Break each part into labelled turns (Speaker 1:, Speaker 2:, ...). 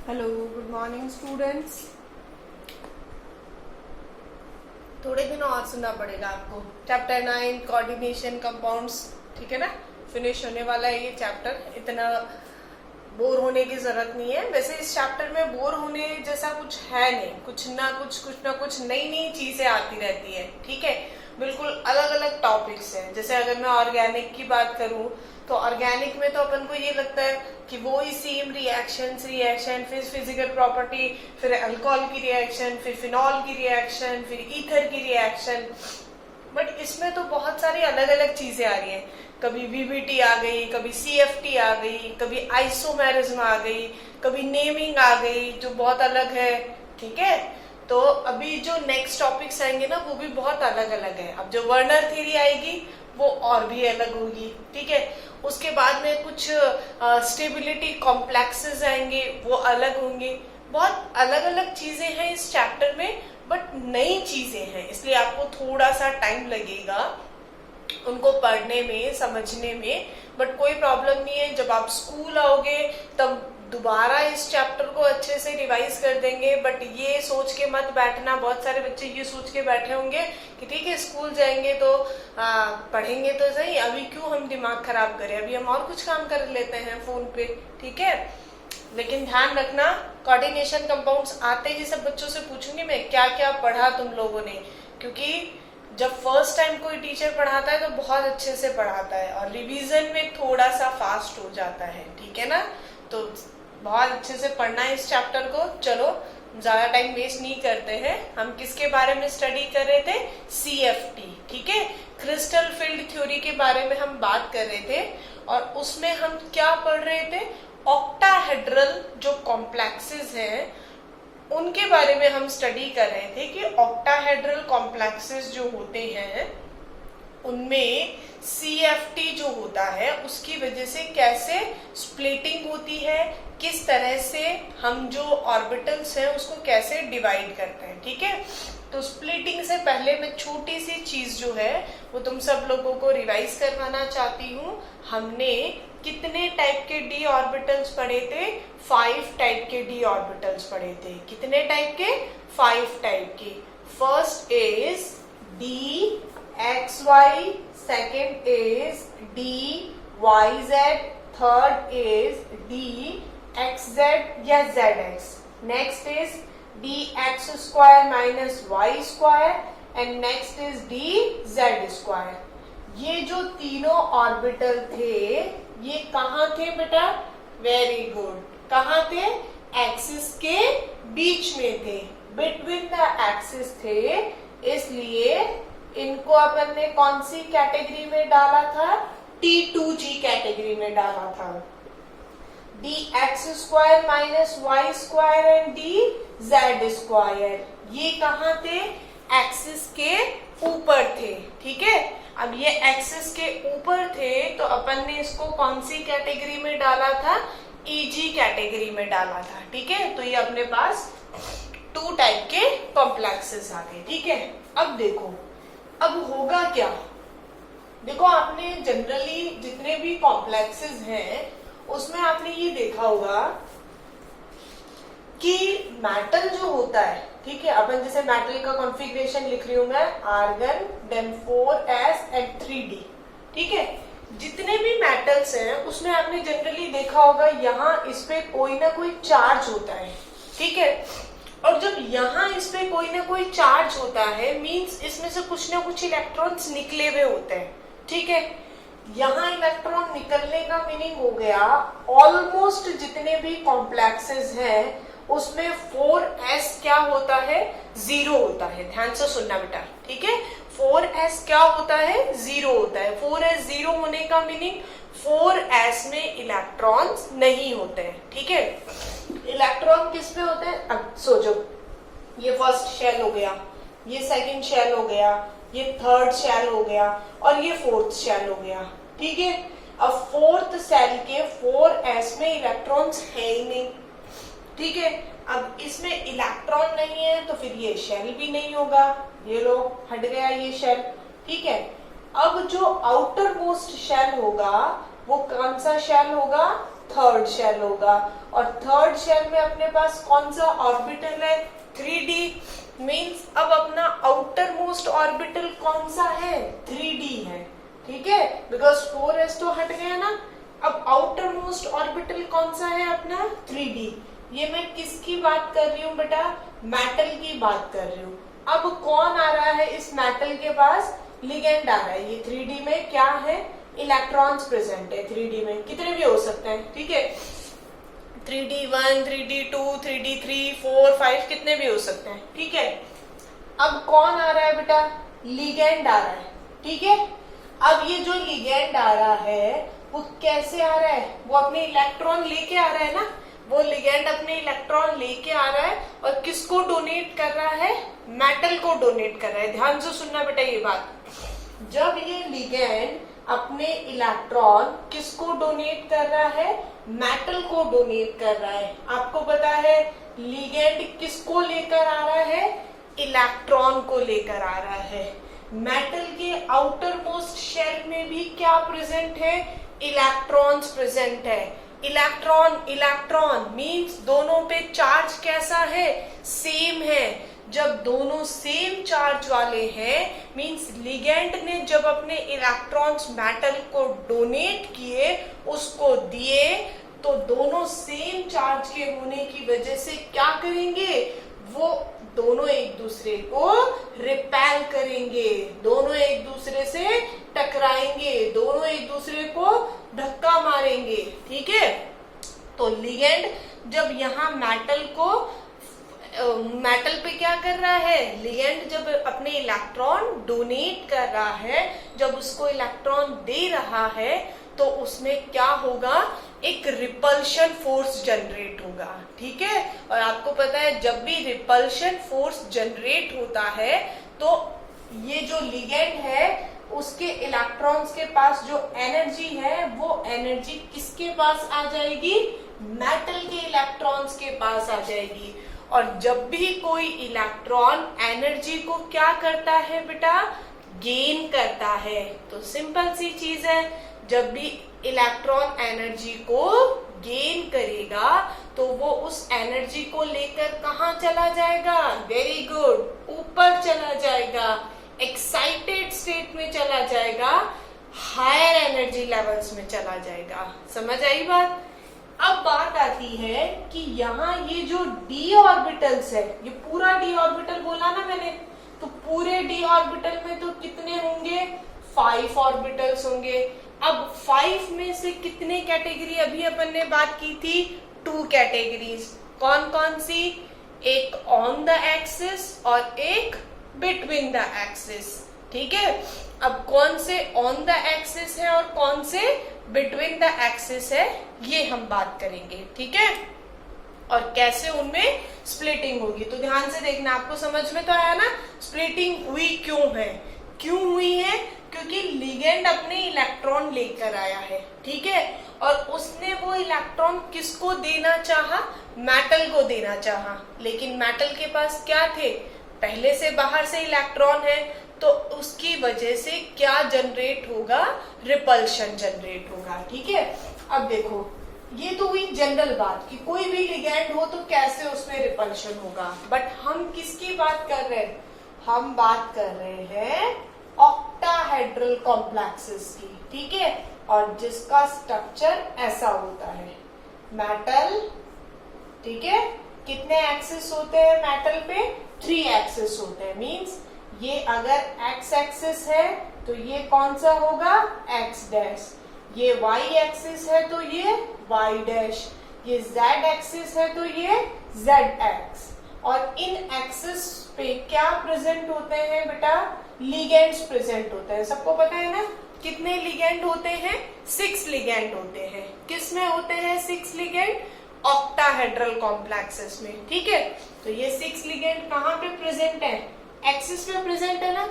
Speaker 1: Hello, good morning students. थोड़े दिन और सुनना पड़ेगा आपको। चैप्टर 9 कोऑर्डिनेशन कंपाउंड्स, ठीक है ना, फिनिश होने वाला है ये चैप्टर। इतना बोर होने की जरूरत नहीं है। वैसे इस चैप्टर में बोर होने जैसा कुछ है नहीं, कुछ ना कुछ नई नई चीजें आती रहती है, ठीक है। बिल्कुल अलग अलग टॉपिक्स हैं। जैसे अगर मैं ऑर्गेनिक की बात करूं तो ऑर्गेनिक में तो अपन को ये लगता है कि वो ही सेम रिएक्शन, फिर फिजिकल प्रॉपर्टी, फिर अल्कोहल की रिएक्शन, फिर फिनॉल की रिएक्शन, फिर ईथर की रिएक्शन। बट इसमें तो बहुत सारी अलग अलग चीजें आ रही हैं। कभी वीबीटी आ गई, कभी सीएफटी आ गई, कभी आइसोमेरिज्म आ गई, कभी नेमिंग आ गई जो बहुत अलग है, ठीक है। तो अभी जो नेक्स्ट टॉपिक्स आएंगे ना वो भी बहुत अलग अलग है। अब जो वर्नर थ्योरी आएगी वो और भी अलग होगी, ठीक है। उसके बाद में कुछ स्टेबिलिटी कॉम्प्लेक्सेस आएंगे, वो अलग होंगे। बहुत अलग अलग चीजें हैं इस चैप्टर में, बट नई चीजें हैं, इसलिए आपको थोड़ा सा टाइम लगेगा उनको पढ़ने में, समझने में। बट कोई प्रॉब्लम नहीं है, जब आप स्कूल आओगे तब दोबारा इस चैप्टर को अच्छे से रिवाइज कर देंगे। बट ये सोच के मत बैठना, बहुत सारे बच्चे ये सोच के बैठे होंगे कि ठीक है स्कूल जाएंगे तो पढ़ेंगे तो सही, अभी क्यों हम दिमाग खराब करें, अभी हम और कुछ काम कर लेते हैं फोन पे, ठीक है। लेकिन ध्यान रखना, कोऑर्डिनेशन कंपाउंड्स आते ही सब बच्चों से पूछूंगी मैं क्या क्या पढ़ा तुम लोगों ने, क्योंकि जब फर्स्ट टाइम कोई टीचर पढ़ाता है तो बहुत अच्छे से पढ़ाता है और रिवीजन में थोड़ा सा फास्ट हो जाता है, ठीक है ना। तो बहुत अच्छे से पढ़ना है इस चैप्टर को। चलो ज्यादा टाइम वेस्ट नहीं करते हैं। हम किसके बारे में स्टडी कर रहे थे? सीएफटी, ठीक है। क्रिस्टल फील्ड थ्योरी के बारे में हम बात कर रहे थे और उसमें हम क्या पढ़ रहे थे? ऑक्टाहेड्रल जो कॉम्प्लेक्सेस हैं उनके बारे में हम स्टडी कर रहे थे कि ऑक्टाहेड्रल कॉम्प्लेक्सेस जो होते हैं उनमें सीएफटी जो होता है उसकी वजह से कैसे स्प्लिटिंग होती है, किस तरह से हम जो ऑर्बिटल्स हैं उसको कैसे डिवाइड करते हैं, ठीक है। तो स्प्लिटिंग से पहले मैं छोटी सी चीज जो है वो तुम सब लोगों को रिवाइज करवाना चाहती हूँ। हमने कितने टाइप के डी ऑर्बिटल्स पढ़े थे? 5 टाइप के डी ऑर्बिटल्स पढ़े थे। कितने टाइप के? 5 टाइप के। First is D x Y, second is d Y Z, third is D x z या z x, next is D x square minus Y square and next is D Z square. ये जो तीनों orbital थे ये कहाँ थे बेटा? Very good, कहाँ थे? एक्सिस के बीच में थे, बिटवीन द एक्सिस थे, इसलिए इनको अपन ने कौन सी कैटेगरी में डाला था? T2G कैटेगरी में डाला था। D x square minus Y square and D Z square, ये कहाँ थे? एक्सिस के ऊपर थे, ठीक है। अब ये एक्सिस के ऊपर थे तो अपन ने इसको कौन सी कैटेगरी में डाला था? EG कैटेगरी में डाला था, ठीक है। तो ये अपने पास 2 टाइप के कॉम्प्लेक्सेस आ गए, ठीक है। अब देखो अब होगा क्या। देखो आपने जनरली जितने भी कॉम्प्लेक्सेस हैं उसमें आपने ये देखा होगा कि मेटल जो होता है, ठीक है, अपन जैसे मेटल का कॉन्फ़िगरेशन लिख रही हूं मैं, argon then 4s and 3d, ठीक है। जितने भी मेटल्स हैं उसमें आपने जनरली देखा होगा यहाँ इस पे कोई ना कोई चार्ज होता है, ठीक है। और जब यहाँ इस पे कोई ना कोई चार्ज होता है मींस इसमें से कुछ ना कुछ इलेक्ट्रॉन्स निकले हुए होते हैं, ठीक है। यहाँ इलेक्ट्रॉन निकलने का मीनिंग हो गया ऑलमोस्ट जितने भी कॉम्प्लेक्सेस हैं उसमें 4s क्या होता है? 0 होता है। ध्यान से सुनना बेटा, ठीक है। 4s क्या होता है? 0 होता है। 4s 0 होने का मीनिंग 4s में इलेक्ट्रॉन्स नहीं होते हैं, ठीक है। इलेक्ट्रॉन किस में होते हैं? अब सोचो, ये फर्स्ट शेल हो गया, ये सेकंड शेल हो गया, ये थर्ड शेल हो गया और ये फोर्थ शेल हो गया, ठीक है। अब फोर्थ शेल के 4s में इलेक्ट्रॉन्स है ही नहीं, ठीक है। अब इसमें इलेक्ट्रॉन नहीं है तो फिर ये शेल भी नहीं होगा, ये लो हट गया ये शेल, ठीक है। अब जो आउटर मोस्ट शेल होगा वो कौन सा शेल होगा? थर्ड शेल होगा। और थर्ड शेल में अपने पास कौन सा ऑर्बिटल है? 3D। मीन्स अब अपना आउटर मोस्ट ऑर्बिटल कौन सा है? 3D है, ठीक है, बिकॉज 4s तो हट गया ना। अब आउटर मोस्ट ऑर्बिटल कौन सा है अपना? 3D। ये मैं किसकी बात कर रही हूँ बेटा? मेटल की बात कर रही हूँ। अब कौन आ रहा है इस मेटल के पास? लिगेंड आ रहा है। ये 3D में क्या है? इलेक्ट्रॉन्स प्रेजेंट है 3D में, कितने भी हो सकते हैं, ठीक है, 3D1, 3D2, 3D3, 4, 5 कितने भी हो सकते हैं, ठीक है। अब कौन आ रहा है बेटा? लिगेंड आ रहा है, ठीक है। अब ये जो लिगेंड आ रहा है वो कैसे आ रहा है? वो अपने इलेक्ट्रॉन लेके आ रहा है ना। वो लिगेंड अपने इलेक्ट्रॉन लेके आ रहा है और किसको डोनेट कर रहा है? मेटल को डोनेट कर रहा है। ध्यान से सुनना बेटा ये बात। जब ये लिगेंड अपने इलेक्ट्रॉन किसको डोनेट कर रहा है? मेटल को डोनेट कर रहा है। आपको पता है लिगेंड किसको लेकर आ रहा है? इलेक्ट्रॉन को लेकर आ रहा है। मेटल के आउटर मोस्ट शेल में भी क्या प्रेजेंट है? इलेक्ट्रॉन्स प्रेजेंट है। इलेक्ट्रॉन इलेक्ट्रॉन मींस दोनों पे चार्ज कैसा है? सेम है। जब दोनों सेम चार्ज वाले हैं मींस लिगेंड ने जब अपने इलेक्ट्रॉन्स मेटल को डोनेट किए, उसको दिए, तो दोनों सेम चार्ज के होने की वजह से क्या करेंगे? वो दोनों एक दूसरे को रिपेल करेंगे, दोनों एक दूसरे से टकराएंगे, दोनों एक दूसरे को धक्का मारेंगे, ठीक है। तो लिगेंड जब यहाँ मेटल पे क्या कर रहा है? लिगेंड जब अपने इलेक्ट्रॉन डोनेट कर रहा है, जब उसको इलेक्ट्रॉन दे रहा है, तो उसमें क्या होगा? एक रिपल्शन फोर्स जनरेट होगा, ठीक है। और आपको पता है जब भी रिपल्शन फोर्स जनरेट होता है तो ये जो लिगेंड है उसके इलेक्ट्रॉन्स के पास जो एनर्जी है वो एनर्जी किसके पास आ जाएगी? मेटल के इलेक्ट्रॉन्स के पास आ जाएगी। और जब भी कोई इलेक्ट्रॉन एनर्जी को क्या करता है बेटा? गेन करता है। तो सिंपल सी चीज है, जब भी इलेक्ट्रॉन एनर्जी को गेन करेगा तो वो उस एनर्जी को लेकर कहाँ चला जाएगा? वेरी गुड, ऊपर चला जाएगा, एक्साइटेड स्टेट में चला जाएगा, हायर एनर्जी लेवल्स में चला जाएगा। समझ आई बात? अब बात आती है कि यहाँ ये जो डी ऑर्बिटल्स है, ये पूरा डी ऑर्बिटल बोला ना मैंने, तो पूरे डी ऑर्बिटल में तो कितने होंगे? 5 ऑर्बिटल्स होंगे। अब 5 में से कितने कैटेगरी अभी अपन ने बात की थी? 2 कैटेगरीज। कौन कौन सी? एक ऑन द एक्सिस और एक बिटवीन द एक्सिस, ठीक है। अब कौन से ऑन द एक्सिस है और कौन से बिटवीन द एक्सिस है, ये हम बात करेंगे, ठीक है। और कैसे उनमें स्प्लिटिंग होगी, तो ध्यान से देखना। आपको समझ में तो आया ना स्प्लिटिंग हुई क्यों है? क्यों हुई है? क्योंकि लिगेंड अपने इलेक्ट्रॉन लेकर आया है, ठीक है, और उसने वो इलेक्ट्रॉन किसको देना चाहा? मेटल को देना चाहा। लेकिन मेटल के पास क्या थे? पहले से बाहर से इलेक्ट्रॉन है, तो उसकी वजह से क्या जनरेट होगा? रिपल्शन जनरेट होगा, ठीक है। अब देखो, ये तो हुई जनरल बात कि कोई भी लिगेंड हो तो कैसे उसमें रिपल्शन होगा। बट हम किसकी बात कर रहे हैं? हम बात कर रहे हैं ऑक्टाहेड्रल कॉम्प्लेक्सेस की, ठीक है, और जिसका स्ट्रक्चर ऐसा होता है। मेटल, ठीक है, कितने एक्सिस होते हैं मेटल पे? 3 एक्सिस होते हैं। मींस ये अगर एक्स एक्सिस है तो ये कौन सा होगा? X dash. ये वाई एक्सिस है तो ये वाई डैश। ये जेड एक्सिस है तो ये जेड एक्स। और इन एक्सिस पे क्या प्रेजेंट होते हैं बेटा? लिगेंड्स प्रेजेंट होते हैं। सबको पता है ना कितने लिगेंड होते हैं? 6 लिगेंड होते हैं। किस में होते हैं 6 लिगेंड? ऑक्टाहेड्रल कॉम्प्लेक्सेस में, ठीक है। तो ये 6 लिगेंड कहाँ पे प्रेजेंट है? एक्सिस पे प्रेजेंट है ना।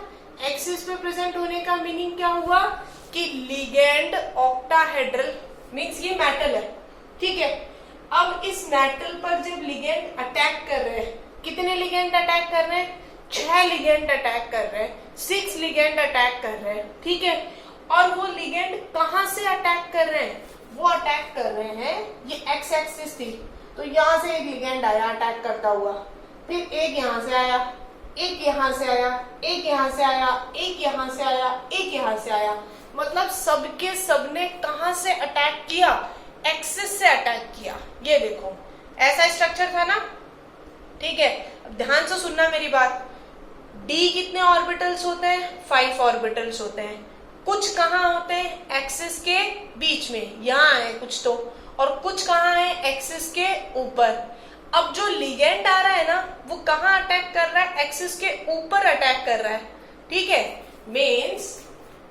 Speaker 1: एक्सिस पे प्रेजेंट होने का मीनिंग क्या हुआ कि लिगेंड ऑक्टाहेड्रल मीन्स ये मेटल है, ठीक है। अब इस मेटल पर जब लिगेंड अटैक कर रहे हैं, कितने लिगेंड अटैक कर रहे हैं? 6 लिगेंड अटैक कर रहे हैं, 6 लिगेंड अटैक कर रहे हैं, ठीक है। और वो लिगेंड कहाँ से अटैक कर रहे हैं? वो अटैक कर रहे हैं, ये एक्स एक्सिस थी, तो यहां से एक लिगेंड आया अटैक करता हुआ, फिर एक यहां से आया, एक यहां से आया, एक यहां से आया, एक यहां से आया, एक यहां से आया, मतलब सबके सबने कहां से अटैक किया, एक्सिस से अटैक किया। ये देखो ऐसा स्ट्रक्चर था ना, ठीक है। अब ध्यान से सुनना मेरी बात, डी कितने ऑर्बिटल्स होते हैं, 5 ऑर्बिटल्स होते हैं। कुछ कहाँ होते हैं, एक्सिस के बीच में, यहाँ है कुछ तो, और कुछ कहाँ है, एक्सिस के ऊपर। अब जो लिगेंड आ रहा है ना, वो कहाँ अटैक कर रहा है, एक्सिस के ऊपर अटैक कर रहा है, ठीक है। मीन्स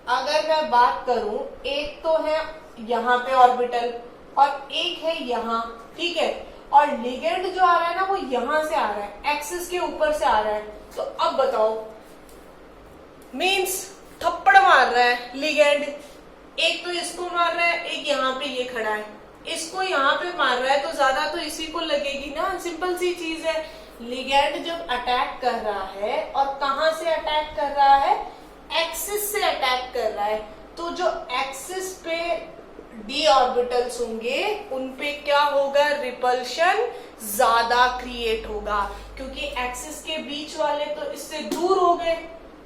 Speaker 1: अगर मैं बात करूं, एक तो है यहाँ पे ऑर्बिटल और एक है यहाँ, ठीक है, और लिगेंड जो आ रहा है ना वो यहां से आ रहा है, एक्सिस के ऊपर से आ रहा है। तो अब बताओ, मीन्स थप्पड़ मार रहा है लिगेंड, एक तो इसको मार रहा है, एक यहाँ पे ये खड़ा है, इसको यहाँ पे मार रहा है, तो ज्यादा तो इसी को लगेगी ना, सिंपल सी चीज है। लिगेंड जब अटैक कर रहा है, और कहां से अटैक कर रहा है, एक्सिस से अटैक कर रहा है, तो जो एक्सिस पे डी ऑर्बिटल्स होंगे उन पे क्या होगा, रिपल्शन ज्यादा क्रिएट होगा, क्योंकि एक्सिस के बीच वाले तो इससे दूर हो गए।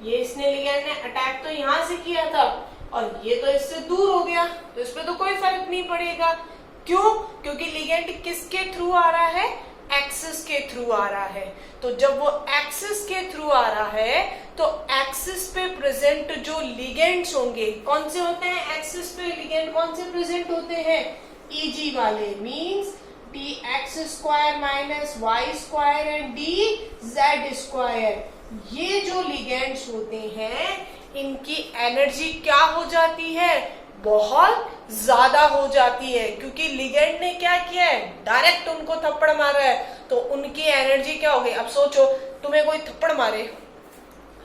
Speaker 1: ये इसने लिगेंड ने अटैक तो यहां से किया था, और ये तो इससे दूर हो गया, तो इस पे तो कोई फर्क नहीं पड़ेगा। क्यों, क्योंकि लिगेंड किसके थ्रू आ रहा है, एक्सिस के थ्रू आ रहा है। तो जब वो एक्सिस के थ्रू आ रहा है, तो एक्सिस पे प्रेजेंट जो लिगेंड्स होंगे, कौन से होते हैं, एक्सिस पे लिगेंड कौन से प्रेजेंट होते हैं, ईजी वाले, means D x square minus Y square and D Z square. ये जो लिगेंड्स होते हैं, इनकी एनर्जी क्या हो जाती है, बहुत ज्यादा हो जाती है, क्योंकि लिगेंड ने क्या किया है, डायरेक्ट उनको थप्पड़ मारा है, तो उनकी एनर्जी क्या हो गई। अब सोचो, तुम्हें कोई थप्पड़ मारे,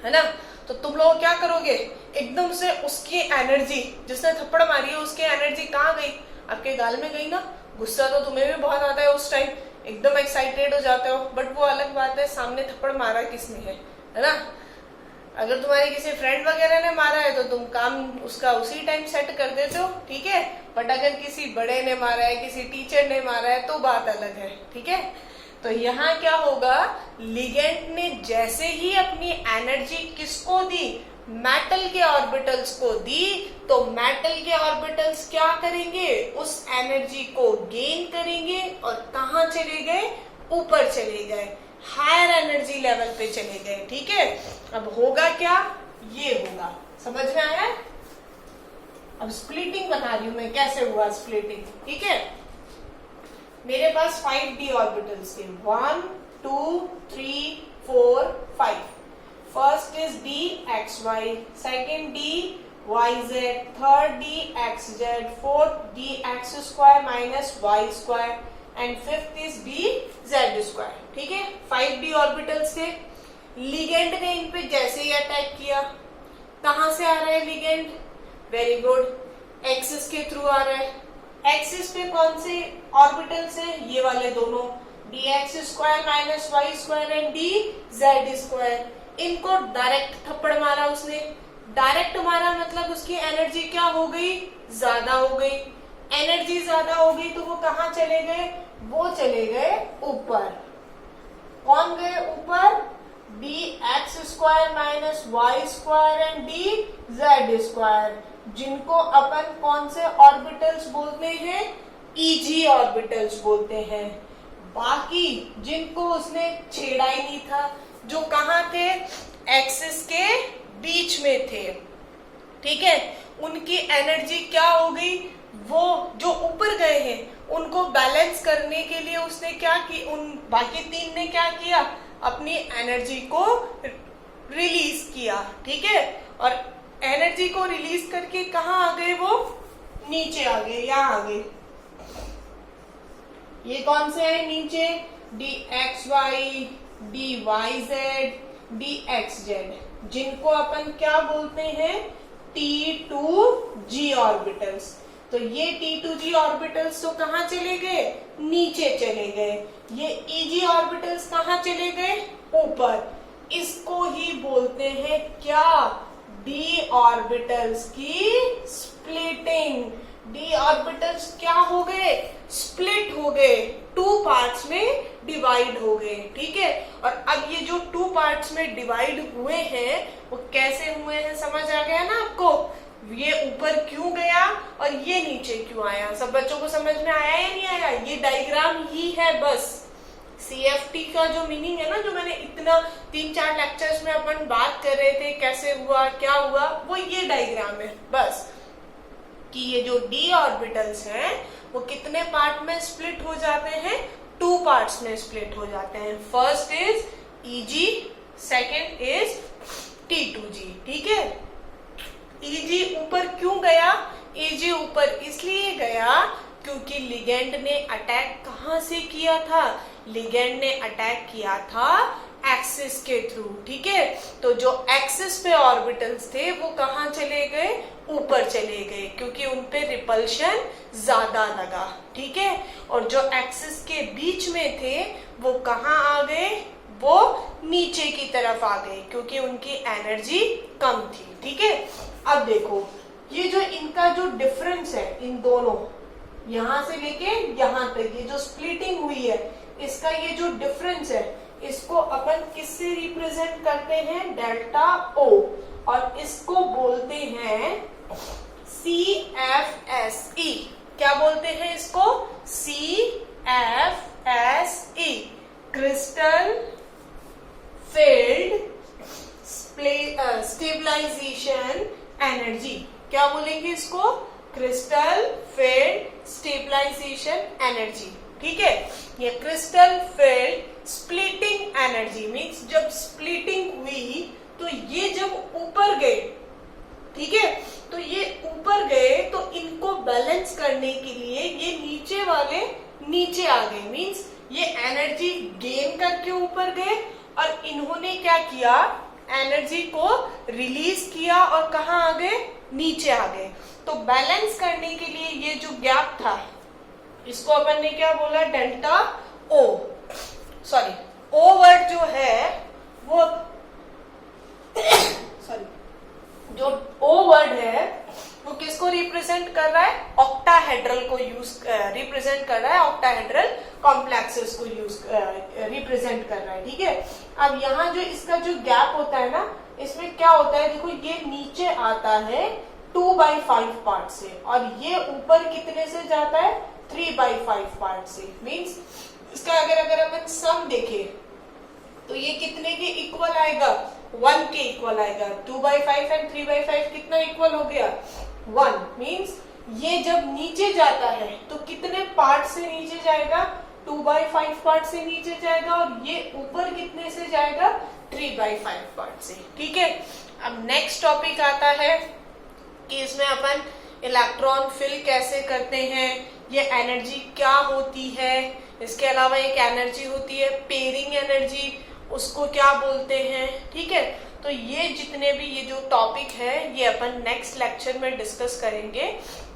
Speaker 1: है ना, तो तुम लोग क्या करोगे, एकदम से उसकी एनर्जी, जिसने थप्पड़ मारी है उसकी एनर्जी कहाँ गई, आपके गाल में गई ना। गुस्सा तो तुम्हें भी बहुत आता है उस टाइम, एकदम एक्साइटेड हो जाते हो, बट वो अलग बात है सामने थप्पड़ मारा किसने है ना। अगर तुम्हारे किसी फ्रेंड वगैरह ने मारा है तो तुम काम उसका उसी टाइम सेट कर देते हो, ठीक है। बट अगर किसी बड़े ने मारा है, किसी टीचर ने मारा है, तो बात अलग है, ठीक है। तो यहाँ क्या होगा, लिगेंड ने जैसे ही अपनी एनर्जी किसको दी, मेटल के ऑर्बिटल्स को दी, तो मेटल के ऑर्बिटल्स क्या करेंगे, उस एनर्जी को गेन करेंगे, और कहाँ चले गए, ऊपर चले गए, हायर एनर्जी लेवल पे चले गए, ठीक है। अब होगा क्या, ये होगा, समझ में आया। अब स्प्लिटिंग बता रही हूं मैं, कैसे हुआ स्प्लिटिंग, ठीक है। मेरे पास 5d ऑर्बिटल्स थे, 1 2 3 4 5। First is D x Y, second D Y Z, third D x Z, fourth D x square minus Y square, and fifth is D Z square, ठीक है। 5d ऑर्बिटल्स थे। Ligand ने इन पे जैसे ही attack किया, कहां से आ रहा है लिगेंड, वेरी गुड, एक्सिस के थ्रू आ रहा है। एक्सिस पे कौन से ऑर्बिटल्स है, ये वाले दोनों, D x square minus Y square and D Z square. इनको डायरेक्ट थप्पड़ मारा उसने, डायरेक्ट मारा मतलब उसकी एनर्जी क्या हो गई, ज्यादा हो गई। एनर्जी ज्यादा हो गई तो वो कहाँ चले गए, वो चले गए ऊपर। कौन गए ऊपर, D x square minus Y square and D Z square, जिनको अपन कौन से ऑर्बिटल्स बोलते हैं, ईजी ऑर्बिटल्स बोलते हैं। बाकी जिनको उसने छेड़ा ही नहीं था, जो कहाँ थे, एक्सिस के बीच में थे, ठीक है, उनकी एनर्जी क्या हो गई, वो जो ऊपर गए हैं उनको बैलेंस करने के लिए उसने क्या की, उन बाकी तीन ने क्या किया, अपनी एनर्जी को रिलीज किया, ठीक है। और एनर्जी को रिलीज करके कहाँ आ गए, वो नीचे आ गए, यहाँ आ गए। ये कौन से है नीचे, D x Y, D Y Z, D x Z, जिनको अपन क्या बोलते हैं, T2G ऑर्बिटल्स। तो ये T2G ऑर्बिटल्स तो कहाँ चले गए, नीचे चले गए। ये EG ऑर्बिटल्स कहाँ चले गए, ऊपर। इसको ही बोलते हैं क्या, D ऑर्बिटल्स की स्प्लिटिंग। डी ऑर्बिटल्स क्या हो गए, स्प्लिट हो गए, टू पार्ट्स में डिवाइड हो गए, ठीक है। और अब ये जो टू पार्ट्स में डिवाइड हुए हैं वो कैसे हुए हैं, समझ आ गया ना आपको। ये ऊपर क्यों गया और ये नीचे क्यों आया, सब बच्चों को समझ में आया या नहीं आया। ये डायग्राम ही है बस। CFT का जो मीनिंग है ना, जो मैंने इतना 3-4 लेक्चर्स में अपन बात कर रहे थे कैसे हुआ क्या हुआ, वो ये डायग्राम है बस, कि ये जो डी ऑर्बिटल्स हैं वो कितने पार्ट में स्प्लिट हो जाते हैं, टू पार्ट्स में स्प्लिट हो जाते हैं। First is EG, second is T2G, ठीक है। EG ऊपर क्यों गया, EG ऊपर इसलिए गया क्योंकि लिगेंड ने अटैक कहां से किया था, लिगेंड ने अटैक किया था एक्सिस के थ्रू, ठीक है। तो जो एक्सिस पे ऑर्बिटल्स थे वो कहां चले गए, ऊपर चले गए, क्योंकि उनपे रिपल्शन ज्यादा लगा, ठीक है। और जो एक्सिस के बीच में थे वो कहां आ गए, वो नीचे की तरफ आ गए, क्योंकि उनकी एनर्जी कम थी, ठीक है। अब देखो ये जो इनका जो डिफरेंस है, इन दोनों यहां से लेके यहां तक ये जो स्प्लिटिंग हुई है, इसका ये जो डिफरेंस है, इसको अपन किससे रिप्रेजेंट करते हैं, डेल्टा O, और इसको बोलते हैं CFSE। क्या बोलते हैं इसको, CFSE, crystal field stabilisation energy. क्या बोलेंगे इसको, क्रिस्टल फील्ड स्टेबलाइजेशन एनर्जी, ठीक है। ये crystal field splitting energy means जब स्प्लिटिंग हुई तो ये जब ऊपर गए, ठीक है, तो ये ऊपर गए तो इनको बैलेंस करने के लिए ये नीचे वाले नीचे आ गए, मीन्स ये एनर्जी गेन करके ऊपर गए और इन्होंने क्या किया, एनर्जी को रिलीज किया और कहाँ आ गए, नीचे आ गए। तो बैलेंस करने के लिए ये जो गैप था इसको अपन ने क्या बोला, delta O, sorry O word जो है वो सॉरी जो O वर्ड है वो किसको रिप्रेजेंट कर रहा है, ऑक्टाहेड्रल को रिप्रेजेंट कर रहा है, ऑक्टाहेड्रल कॉम्प्लेक्सेस को रिप्रेजेंट कर रहा है, ठीक है। अब यहाँ जो इसका जो गैप होता है ना, इसमें क्या होता है, देखो ये नीचे आता है 2/5 पार्ट से और ये ऊपर कितने से जाता है, 3/5 पार्ट से। मीन्स इसका अगर अपन सम देखें तो ये कितने के इक्वल आएगा, 1 के इक्वल आएगा। 2/5 एंड 3/5 कितना इक्वल हो गया, 1। मीन्स ये जब नीचे जाता है तो कितने पार्ट से नीचे जाएगा, 2/5 पार्ट से नीचे जाएगा, और ये ऊपर कितने से जाएगा, 3/5 पार्ट से, ठीक है। अब नेक्स्ट टॉपिक आता है कि इसमें अपन इलेक्ट्रॉन फिल कैसे करते हैं, ये एनर्जी क्या होती है। इसके अलावा एक एनर्जी होती है पेयरिंग एनर्जी, उसको क्या बोलते हैं, ठीक है। तो ये जितने भी ये जो टॉपिक है ये अपन नेक्स्ट लेक्चर में डिस्कस करेंगे,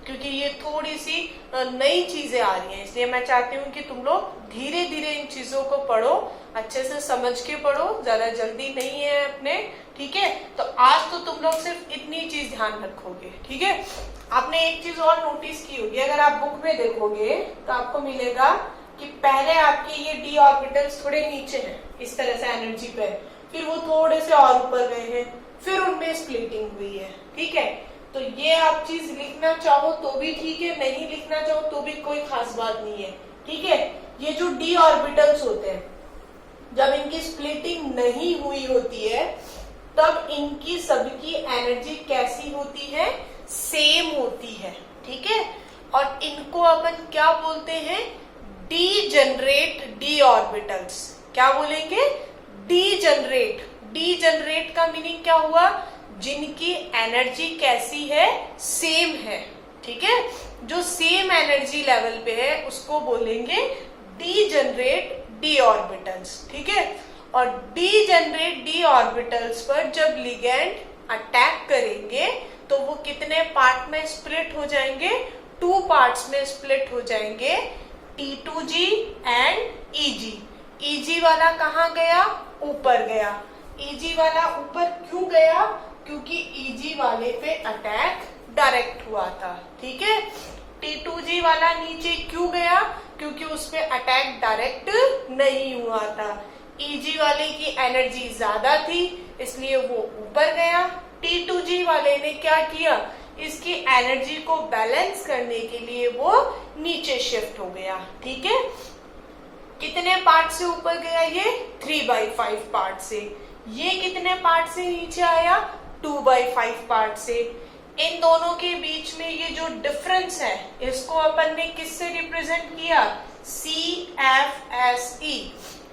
Speaker 1: क्योंकि ये थोड़ी सी नई चीजें आ रही हैं, इसलिए मैं चाहती हूँ कि तुम लोग धीरे धीरे इन चीजों को पढ़ो, अच्छे से समझ के पढ़ो, ज्यादा जल्दी नहीं है अपने, ठीक है। तो आज तो तुम लोग सिर्फ इतनी चीज ध्यान रखोगे, ठीक है। आपने एक चीज और नोटिस की होगी, अगर आप बुक में देखोगे तो आपको मिलेगा कि पहले आपके ये डी ऑर्बिटल्स थोड़े नीचे हैं इस तरह से एनर्जी पे, फिर वो थोड़े से और ऊपर गए हैं, फिर उनमें स्प्लिटिंग हुई है, ठीक है। तो ये आप चीज लिखना चाहो तो भी ठीक है, नहीं लिखना चाहो तो भी कोई खास बात नहीं है, ठीक है। ये जो डी ऑर्बिटल्स होते हैं जब इनकी स्प्लिटिंग नहीं हुई होती है तब इनकी सबकी एनर्जी कैसी होती है, सेम होती है, ठीक है। और इनको अपन क्या बोलते हैं, डीजनरेट डी ऑर्बिटल्स। क्या बोलेंगे, डीजनरेट। डीजनरेट का मीनिंग क्या हुआ, जिनकी एनर्जी कैसी है, सेम है, ठीक है। जो सेम एनर्जी लेवल पे है उसको बोलेंगे डीजनरेट डी ऑर्बिटल्स, ठीक है। और डीजनरेट डी ऑर्बिटल्स पर जब लिगेंड अटैक करेंगे तो वो कितने पार्ट में स्प्लिट हो जाएंगे, 2 पार्ट्स में स्प्लिट हो जाएंगे, T2G एंड EG। EG वाला कहाँ गया, ऊपर गया। EG वाला ऊपर क्यों गया, क्योंकि EG वाले पे अटैक डायरेक्ट हुआ था, ठीक है। T2G वाला नीचे क्यों गया? क्योंकि उस पे अटैक डायरेक्ट नहीं हुआ था। EG वाले की एनर्जी ज्यादा थी इसलिए वो ऊपर गया। T2G वाले ने क्या किया? इसकी एनर्जी को बैलेंस करने के लिए वो नीचे शिफ्ट हो गया। ठीक है, कितने पार्ट से ऊपर गया? ये 3/5 पार्ट से। ये कितने पार्ट से नीचे आया? 2/5 पार्ट से। इन दोनों के बीच में ये जो डिफरेंस है इसको अपन ने किससे रिप्रेजेंट किया? CFSE,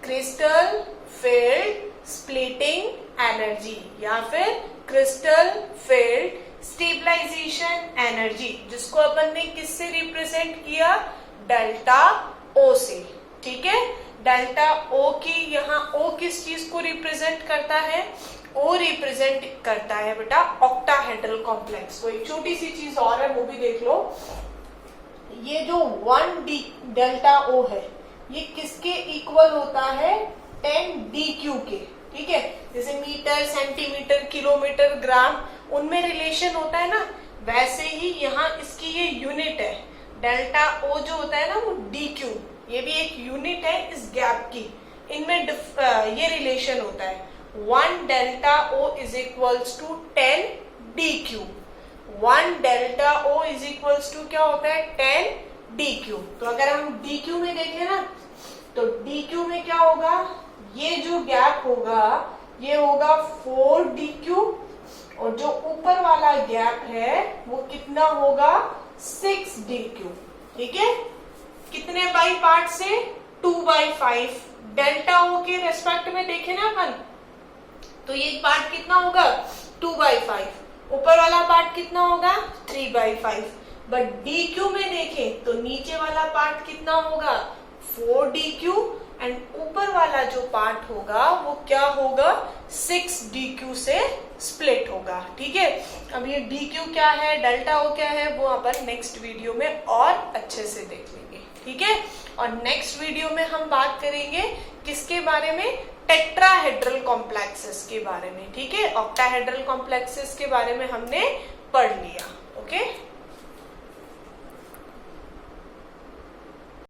Speaker 1: crystal field splitting energy, या फिर क्रिस्टल फील्ड स्टेबलाइजेशन एनर्जी, जिसको अपन ने किससे रिप्रेजेंट किया? डेल्टा O से। ठीक है, डेल्टा O की यहाँ O किस चीज को रिप्रेजेंट करता है? O रिप्रेजेंट करता है बेटा ऑक्टाहेड्रल कॉम्प्लेक्स को। एक छोटी सी चीज और है वो भी देख लो। ये जो 1D डेल्टा O है ये किसके इक्वल होता है? 10DQ के। ठीक है, जैसे मीटर, सेंटीमीटर, किलोमीटर, ग्राम, उनमें रिलेशन होता है ना, वैसे ही यहाँ इसकी ये यूनिट है। डेल्टा O जो होता है ना वो DQ, ये भी एक यूनिट है इस गैप की। इनमें ये रिलेशन होता है 1 delta O is equals to 10 DQ। 1 delta O is equals to क्या होता है? 10 DQ। तो अगर हम DQ में देखें ना तो DQ में क्या होगा? ये जो गैप होगा ये होगा 4 DQ, और जो ऊपर वाला गैप है वो कितना होगा? 6 DQ। ठीक है, कितने बाई पार्ट से? 2/5। डेल्टा O के रेस्पेक्ट में देखें ना अपन तो ये पार्ट कितना होगा? 2/5। ऊपर वाला पार्ट कितना होगा? 3/5। बट DQ में देखें तो नीचे वाला पार्ट कितना होगा? 4 DQ, एंड ऊपर वाला जो पार्ट होगा वो क्या होगा? 6 DQ से स्प्लिट होगा। ठीक है, अब ये DQ क्या है, डेल्टा O क्या है, वो अपन नेक्स्ट वीडियो में और अच्छे से देख लेंगे। ठीक है, और नेक्स्ट वीडियो में हम बात करेंगे किसके बारे में? टेट्राहेड्रल कॉम्प्लेक्सेस के बारे में। ठीक है, ऑक्टाहेड्रल कॉम्प्लेक्सेस के बारे में हमने पढ़ लिया। ओके।